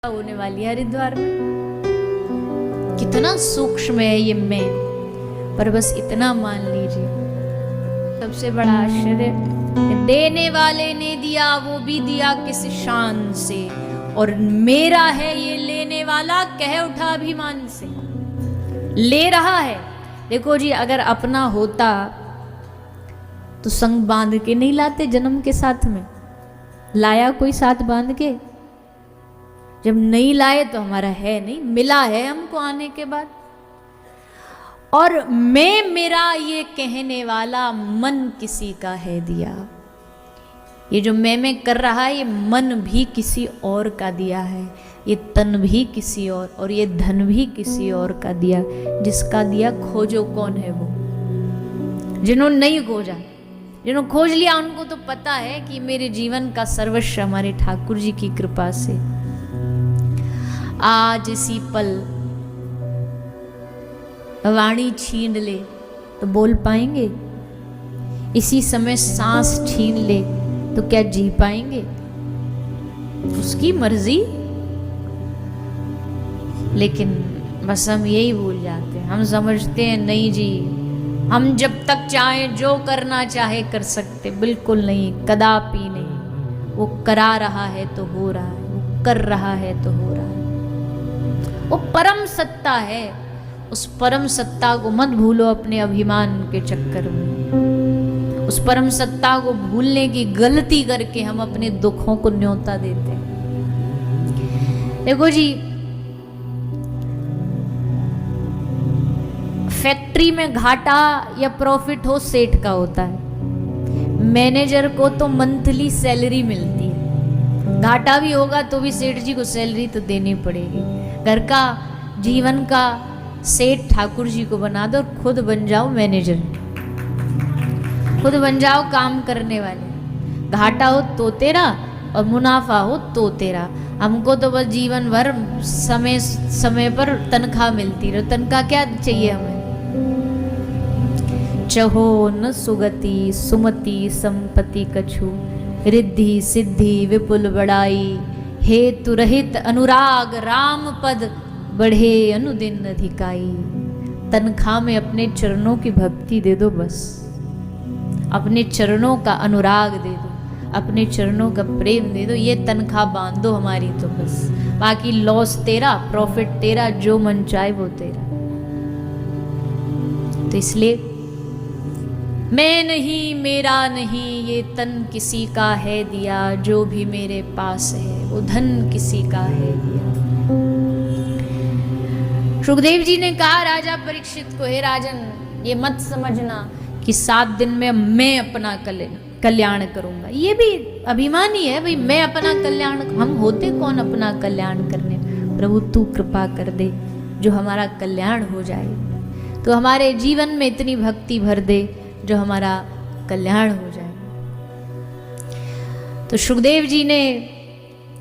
होने वाली है हरिद्वार में। कितना सूक्ष्म है ये मैं, पर बस इतना मान लीजिए, सबसे बड़ा आश्चर्य, देने वाले ने दिया वो भी दिया किस शान से, और मेरा है ये लेने वाला कह उठा अभिमान से। ले रहा है। देखो जी, अगर अपना होता तो संग बांध के नहीं लाते जन्म के साथ में, लाया कोई साथ बांध के? जब नहीं लाए तो हमारा है नहीं, मिला है हमको आने के बाद। और मैं मेरा ये कहने वाला मन किसी का है दिया। ये जो मैं कर रहा है, ये मन भी किसी और का दिया है, ये तन भी किसी और ये धन भी किसी और का दिया। जिसका दिया खोजो कौन है वो। जिन्होंने नहीं खोजा, जिन्होंने खोज लिया, उनको तो पता है कि मेरे जीवन का सर्वस्व हमारे ठाकुर जी की कृपा से। आज इसी पल वाणी छीन ले तो बोल पाएंगे? इसी समय सांस छीन ले तो क्या जी पाएंगे? उसकी मर्जी। लेकिन बस हम यही भूल जाते हैं। हम समझते हैं नहीं जी, हम जब तक चाहे जो करना चाहे कर सकते। बिल्कुल नहीं, कदापि नहीं। वो करा रहा है तो हो रहा है, वो कर रहा है तो हो रहा है। वो परम सत्ता है। उस परम सत्ता को मत भूलो अपने अभिमान के चक्कर में। उस परम सत्ता को भूलने की गलती करके हम अपने दुखों को न्योता देते हैं। देखो जी, फैक्ट्री में घाटा या प्रॉफिट हो सेठ का होता है। मैनेजर को तो मंथली सैलरी मिलती है। घाटा भी होगा तो भी सेठ जी को सैलरी तो देनी पड़ेगी। घर का, जीवन का सेठ ठाकुर जी को बना दो और खुद बन जाओ मैनेजर, खुद बन जाओ काम करने वाले। घाटा हो तो तेरा और मुनाफा हो तो तेरा। हमको तो बस जीवन भर समय समय पर तनख्वाह मिलती रहे। तनख्वाह क्या चाहिए हमें? चहो न सुगति सुमति संपत्ति कछु, रिद्धि सिद्धि विपुल बड़ाई, हेतु रहित अनुराग राम पद, बढ़े अनुदिन अधिकाई। तनख्वाह में अपने चरणों की भक्ति दे दो बस, अपने चरणों का अनुराग दे दो, अपने चरणों का प्रेम दे दो। ये तनख्वाह बांध दो हमारी तो बस। बाकी लॉस तेरा, प्रॉफिट तेरा, जो मन चाहे वो तेरा। तो इसलिए मैं नहीं, मेरा नहीं, ये तन किसी का है दिया। जो भी मेरे पास है वो धन किसी का है दिया। सुखदेव जी ने कहा राजा परीक्षित को, हे राजन, ये मत समझना कि 7 दिन में मैं अपना कल्याण करूंगा। ये भी अभिमान ही है भाई, मैं अपना कल्याण। हम होते कौन अपना कल्याण करने? प्रभु तू कृपा कर दे जो हमारा कल्याण हो जाए। तो हमारे जीवन में इतनी भक्ति भर दे जो हमारा कल्याण हो जाए। तो सुखदेव जी ने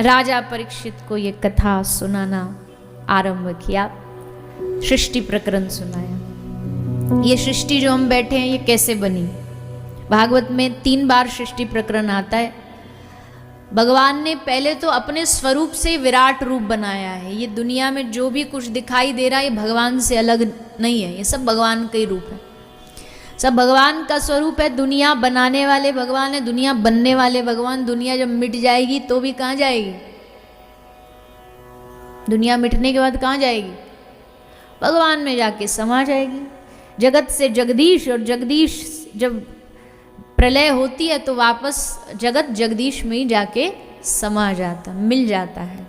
राजा परीक्षित को ये कथा सुनाना आरंभ किया। सृष्टि प्रकरण सुनाया। ये सृष्टि जो हम बैठे हैं ये कैसे बनी? भागवत में 3 बार सृष्टि प्रकरण आता है। भगवान ने पहले तो अपने स्वरूप से विराट रूप बनाया है। ये दुनिया में जो भी कुछ दिखाई दे रहा है ये भगवान से अलग नहीं है। ये सब भगवान का ही रूप है, सब भगवान का स्वरूप है। दुनिया बनाने वाले भगवान है, दुनिया बनने वाले भगवान। दुनिया जब मिट जाएगी तो भी कहाँ जाएगी? दुनिया मिटने के बाद कहाँ जाएगी? भगवान में जाके समा जाएगी। जगत से जगदीश, और जगदीश जब प्रलय होती है तो वापस जगत जगदीश में ही जाके समा जाता, मिल जाता है।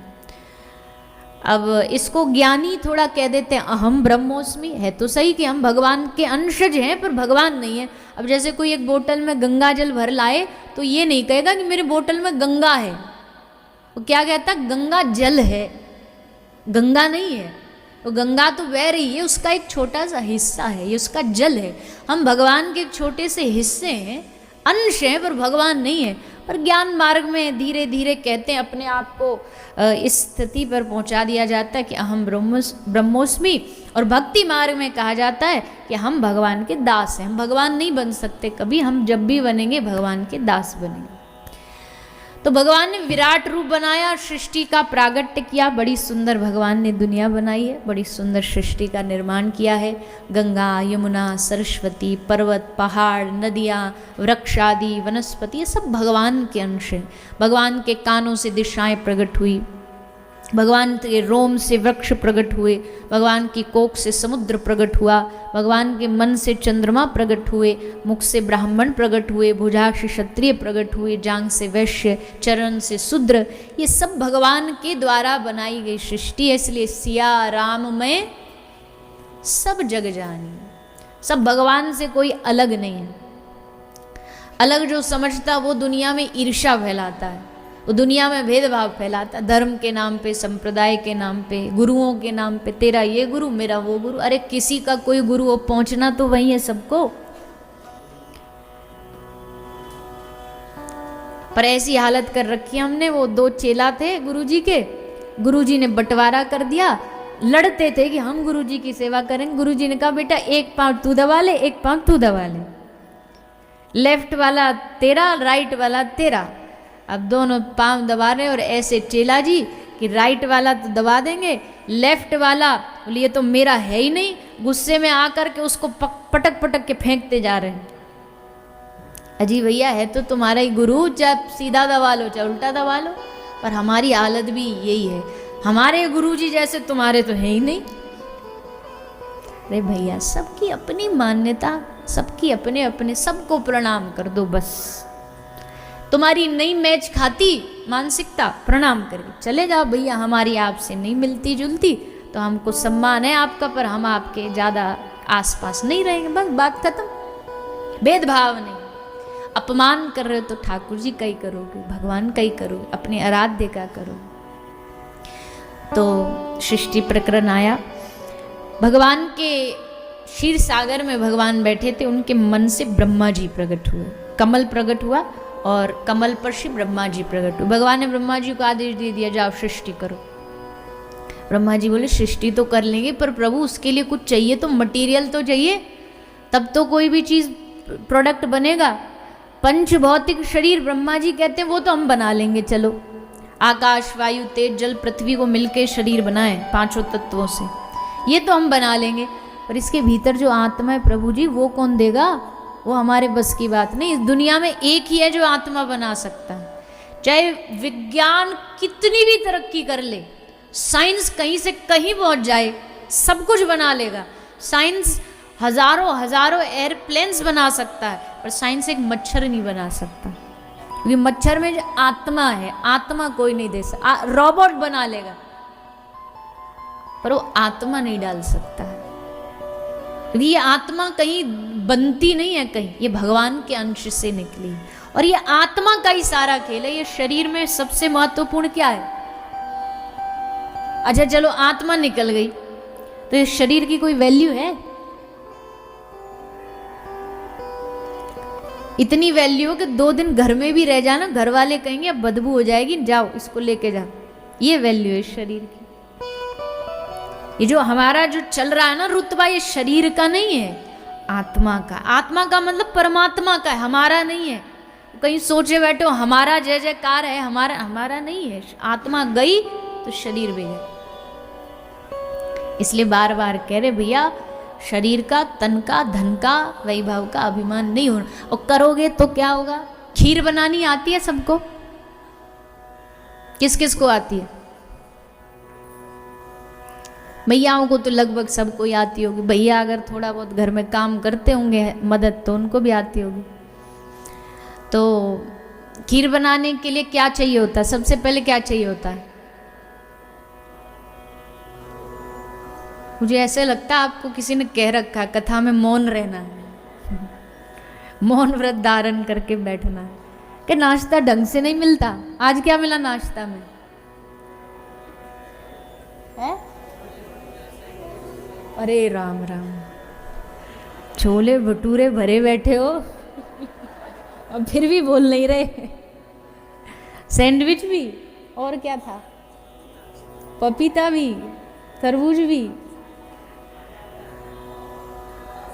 अब इसको ज्ञानी थोड़ा कह देते हैं अहम ब्रह्मोस्मि। है तो सही कि हम भगवान के अंशज हैं, पर भगवान नहीं है। अब जैसे कोई एक बोतल में गंगा जल भर लाए तो ये नहीं कहेगा कि मेरे बोतल में गंगा है। वो क्या कहता? गंगा जल है, गंगा नहीं है। तो गंगा तो बह रही है, उसका एक छोटा सा हिस्सा है, ये उसका जल है। हम भगवान के एक छोटे से हिस्से हैं, अंश हैं, पर भगवान नहीं है। पर ज्ञान मार्ग में धीरे धीरे कहते हैं, अपने आप को इस स्थिति पर पहुंचा दिया जाता है कि अहम ब्रह्मोस्मि। और भक्ति मार्ग में कहा जाता है कि हम भगवान के दास हैं। हम भगवान नहीं बन सकते कभी, हम जब भी बनेंगे भगवान के दास बनेंगे। तो भगवान ने विराट रूप बनाया, सृष्टि का प्रागट्य किया। बड़ी सुंदर भगवान ने दुनिया बनाई है, बड़ी सुंदर सृष्टि का निर्माण किया है। गंगा, यमुना, सरस्वती, पर्वत, पहाड़, नदियाँ, वृक्ष आदि, वनस्पति, ये सब भगवान के अंश हैं। भगवान के कानों से दिशाएं प्रकट हुई, भगवान के रोम से वृक्ष प्रकट हुए, भगवान की कोख से समुद्र प्रकट हुआ, भगवान के मन से चंद्रमा प्रकट हुए, मुख से ब्राह्मण प्रकट हुए, भुजा से क्षत्रिय प्रकट हुए, जांग से वैश्य, चरण से शूद्र। ये सब भगवान के द्वारा बनाई गई सृष्टि है। इसलिए सिया राम में सब जग जानी, सब भगवान से कोई अलग नहीं है। अलग जो समझता वो दुनिया में ईर्ष्या फैलाता है, वो दुनिया में भेदभाव फैलाता, धर्म के नाम पे, संप्रदाय के नाम पे, गुरुओं के नाम पे, तेरा ये गुरु मेरा वो गुरु। अरे किसी का कोई गुरु हो, पहुंचना तो वही है सबको। पर ऐसी हालत कर रखी हमने, वो दो चेला थे गुरुजी के, गुरुजी ने बंटवारा कर दिया। लड़ते थे कि हम गुरुजी की सेवा करेंगे। गुरुजी ने कहा बेटा एक पांव तू दबा ले, एक पांव तू दबा ले, लेफ्ट वाला तेरा, राइट वाला तेरा। अब दोनों पांव दबा रहे और ऐसे चेला जी कि राइट वाला तो दबा देंगे, लेफ्ट वाला बोले ये तो मेरा है ही नहीं, गुस्से में आकर के उसको पटक पटक के फेंकते जा रहे हैं। अजी भैया है तो तुम्हारा ही गुरु, चाहे सीधा दबा लो चाहे उल्टा दबा लो। पर हमारी हालत भी यही है, हमारे गुरुजी जैसे तुम्हारे तो है ही नहीं। अरे भैया सबकी अपनी मान्यता, सबकी अपने अपने, सबको प्रणाम कर दो बस। तुम्हारी नहीं मैच खाती मानसिकता, प्रणाम करके चले जाओ भैया। हमारी आपसे नहीं मिलती जुलती तो हमको सम्मान है आपका, पर हम आपके ज़्यादा आसपास नहीं रहेंगे, बस बात खत्म। भेदभाव नहीं। अपमान कर रहे हो तो ठाकुर जी का ही करोगे, भगवान का ही करोगे, अपने आराध्य का करो। तो सृष्टि प्रकरण आया, भगवान के क्षीर सागर में भगवान बैठे थे, उनके मन से ब्रह्मा जी प्रकट हुए, कमल प्रकट हुआ और कमल पर श्री ब्रह्मा जी प्रकट हुए। भगवान ने ब्रह्मा जी को आदेश दे दिया जाओ सृष्टि करो। ब्रह्मा जी बोले सृष्टि तो कर लेंगे पर प्रभु उसके लिए कुछ चाहिए, तो मटेरियल तो चाहिए, तब तो कोई भी चीज़ प्रोडक्ट बनेगा। पंच भौतिक शरीर ब्रह्मा जी कहते हैं वो तो हम बना लेंगे, चलो आकाश वायु तेज जल पृथ्वी को मिलके शरीर बनाए पांचों तत्वों से, ये तो हम बना लेंगे। पर इसके भीतर जो आत्मा है प्रभु जी वो कौन देगा, वो हमारे बस की बात नहीं। इस दुनिया में एक ही है जो आत्मा बना सकता है। चाहे विज्ञान कितनी भी तरक्की कर ले, साइंस कहीं से कहीं पहुंच जाए, सब कुछ बना लेगा। साइंस हजारों हजारों एयरप्लेन्स बना सकता है, पर साइंस एक मच्छर नहीं बना सकता, क्योंकि मच्छर में जो आत्मा है, आत्मा कोई नहीं दे सकता। रोबोट बना लेगा पर वो आत्मा नहीं डाल सकता है, क्योंकि ये आत्मा कहीं बनती नहीं है, कहीं ये भगवान के अंश से निकली। और ये आत्मा का ही सारा खेल है। ये शरीर में सबसे महत्वपूर्ण क्या है? अच्छा चलो आत्मा निकल गई तो ये शरीर की कोई वैल्यू है? इतनी वैल्यू हो कि 2 दिन घर में भी रह जाना, घर वाले कहेंगे अब बदबू हो जाएगी, जाओ इसको लेके जाओ। ये वैल्यू है शरीर की। ये जो हमारा जो चल रहा है ना रुतबा, ये शरीर का नहीं है, आत्मा का। आत्मा का मतलब परमात्मा का है, हमारा नहीं है। कहीं सोचे बैठे हो हमारा जय जयकार है, हमारा नहीं है। आत्मा गई तो शरीर भी गया। इसलिए बार बार कह रहे भैया शरीर का, तन का, धन का, वैभव का अभिमान नहीं होना। और करोगे तो क्या होगा? खीर बनानी आती है सबको? किस किस को आती है? भैयाओं को तो लगभग सबको ही आती होगी। भैया अगर थोड़ा बहुत घर में काम करते होंगे मदद, तो उनको भी आती होगी। तो खीर बनाने के लिए क्या चाहिए होता है? सबसे पहले क्या चाहिए होता है? मुझे ऐसे लगता है आपको किसी ने कह रखा है कथा में मौन रहना है, मौन व्रत धारण करके बैठना है, कि नाश्ता ढंग से नहीं मिलता। आज क्या मिला नाश्ता में? है? अरे राम राम, छोले भटूरे भरे बैठे हो अब फिर भी बोल नहीं रहे। सैंडविच भी, और क्या था? पपीता भी, तरबूज भी।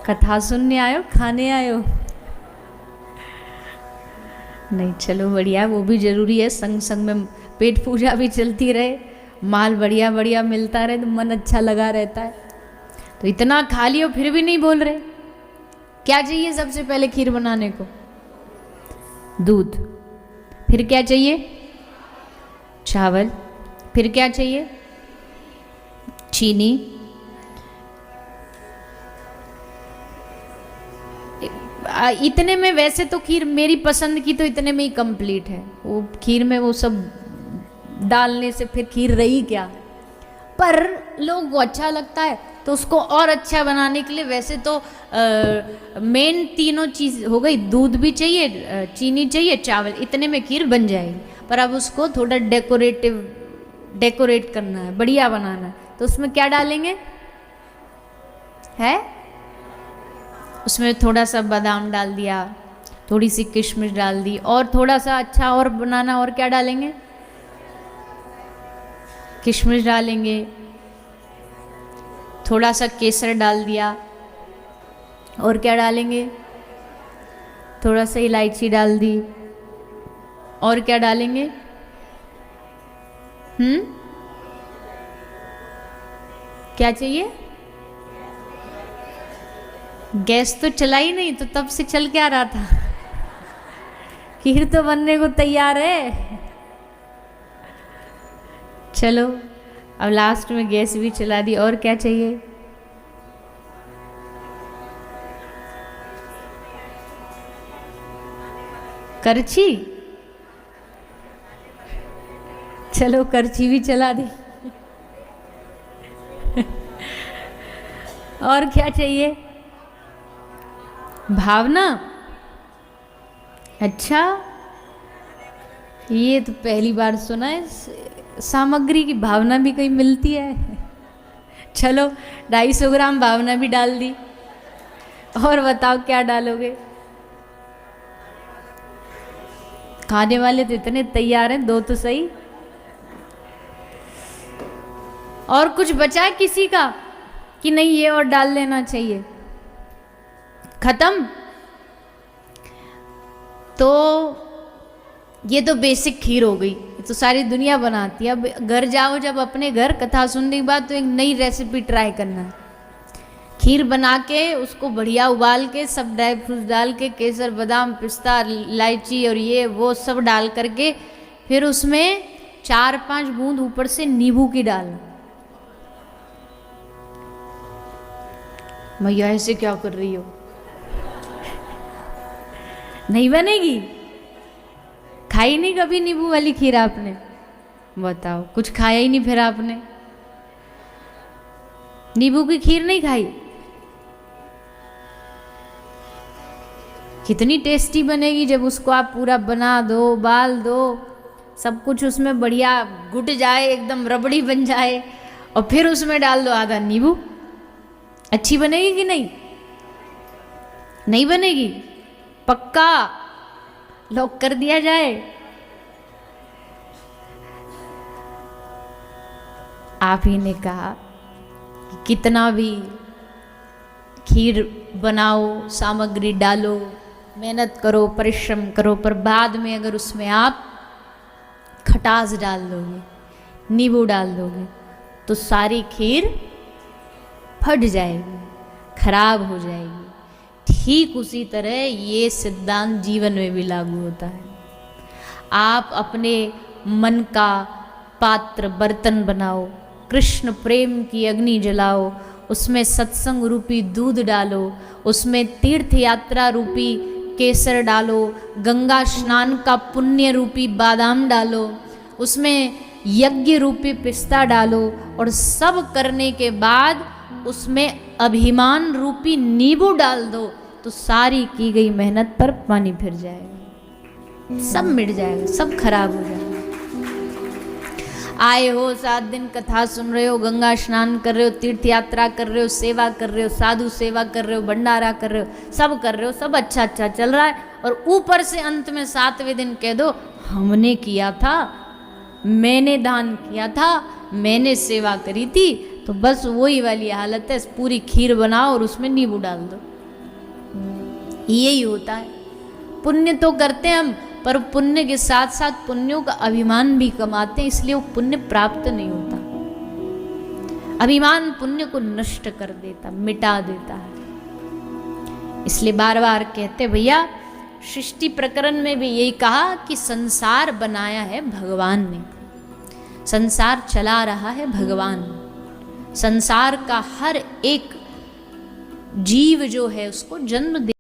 कथा सुनने आयो, खाने आयो? नहीं, चलो बढ़िया, वो भी जरूरी है, संग संग में पेट पूजा भी चलती रहे, माल बढ़िया बढ़िया मिलता रहे तो मन अच्छा लगा रहता है। तो इतना खा लियो फिर भी नहीं बोल रहे। क्या चाहिए सबसे पहले खीर बनाने को? दूध। फिर क्या चाहिए? चावल। फिर क्या चाहिए? चीनी। इतने में वैसे तो खीर मेरी पसंद की तो इतने में ही कंप्लीट है। वो खीर में वो सब डालने से फिर खीर रही क्या, पर लोगों को अच्छा लगता है तो उसको और अच्छा बनाने के लिए वैसे तो मेन तीनों चीज़ हो गई, दूध भी चाहिए, चीनी चाहिए, चावल, इतने में खीर बन जाएगी। पर अब उसको थोड़ा डेकोरेट करना है, बढ़िया बनाना है, तो उसमें क्या डालेंगे? है उसमें थोड़ा सा बादाम डाल दिया, थोड़ी सी किशमिश डाल दी, और थोड़ा सा अच्छा और बनाना, और क्या डालेंगे? किशमिश डालेंगे, थोड़ा सा केसर डाल दिया, और क्या डालेंगे? थोड़ा सा इलायची डाल दी, और क्या डालेंगे? क्या चाहिए? गैस तो चला ही नहीं, तो तब से चल क्या रहा था? खीर तो बनने को तैयार है। चलो अब लास्ट में गैस भी चला दी, और क्या चाहिए? करछी। चलो करछी भी चला दी। और क्या चाहिए? भावना। अच्छा, ये तो पहली बार सुना है, सामग्री की भावना भी कहीं मिलती है। चलो 250 ग्राम भावना भी डाल दी, और बताओ क्या डालोगे? खाने वाले तो इतने तैयार हैं, दो तो सही। और कुछ बचा है किसी का कि नहीं ये और डाल लेना चाहिए? खत्म? तो ये तो बेसिक खीर हो गई, तो सारी दुनिया बनाती है। अब घर जाओ जब अपने घर, कथा सुनने के बाद तो एक नई रेसिपी ट्राई करना है। खीर बना के उसको बढ़िया उबाल के, सब ड्राई फ्रूट्स डाल के, केसर, बादाम, पिस्ता, इलायची और ये वो सब डाल करके, फिर उसमें 4-5 बूंद ऊपर से नींबू की डालना। मैया ऐसे क्या कर रही हो? नहीं बनेगी? खाई नहीं कभी नींबू वाली खीर आपने? बताओ, कुछ खाया ही नहीं फिर आपने, नींबू की खीर नहीं खाई? कितनी टेस्टी बनेगी जब उसको आप पूरा बना दो, उबाल दो, सब कुछ उसमें बढ़िया घुट जाए, एकदम रबड़ी बन जाए, और फिर उसमें डाल दो आधा नींबू। अच्छी बनेगी कि नहीं? नहीं बनेगी? पक्का लॉक कर दिया जाए? आप ही ने कहा कि कितना भी खीर बनाओ, सामग्री डालो, मेहनत करो, परिश्रम करो, पर बाद में अगर उसमें आप खटास डाल दोगे, नींबू डाल दोगे, तो सारी खीर फट जाएगी, खराब हो जाएगी। ठीक उसी तरह ये सिद्धांत जीवन में भी लागू होता है। आप अपने मन का पात्र, बर्तन बनाओ, कृष्ण प्रेम की अग्नि जलाओ, उसमें सत्संग रूपी दूध डालो, उसमें तीर्थ यात्रा रूपी केसर डालो, गंगा स्नान का पुण्य रूपी बादाम डालो, उसमें यज्ञ रूपी पिस्ता डालो, और सब करने के बाद उसमें अभिमान रूपी नींबू डाल दो, तो सारी की गई मेहनत पर पानी फिर जाएगा, सब मिट जाएगा, सब खराब हो जाएगा। आए हो 7 दिन कथा सुन रहे हो, गंगा स्नान कर रहे हो, तीर्थ यात्रा कर रहे हो, सेवा कर रहे हो, साधु सेवा कर रहे हो, भंडारा कर रहे हो, सब कर रहे हो, सब अच्छा अच्छा चल रहा है, और ऊपर से अंत में 7वें दिन कह दो हमने किया था, मैंने दान किया था, मैंने सेवा करी थी, तो बस वही वाली हालत है। पूरी खीर बनाओ और उसमें नींबू डाल दो। यही होता है। पुण्य तो करते हैं हम, पर पुण्य के साथ साथ पुण्यों का अभिमान भी कमाते हैं, इसलिए वो पुण्य प्राप्त नहीं होता। अभिमान पुण्य को नष्ट कर देता, मिटा देता है। इसलिए बार बार कहते भैया, सृष्टि प्रकरण में भी यही कहा कि संसार बनाया है भगवान ने, संसार चला रहा है भगवान। संसार का हर एक जीव जो है उसको जन्म दे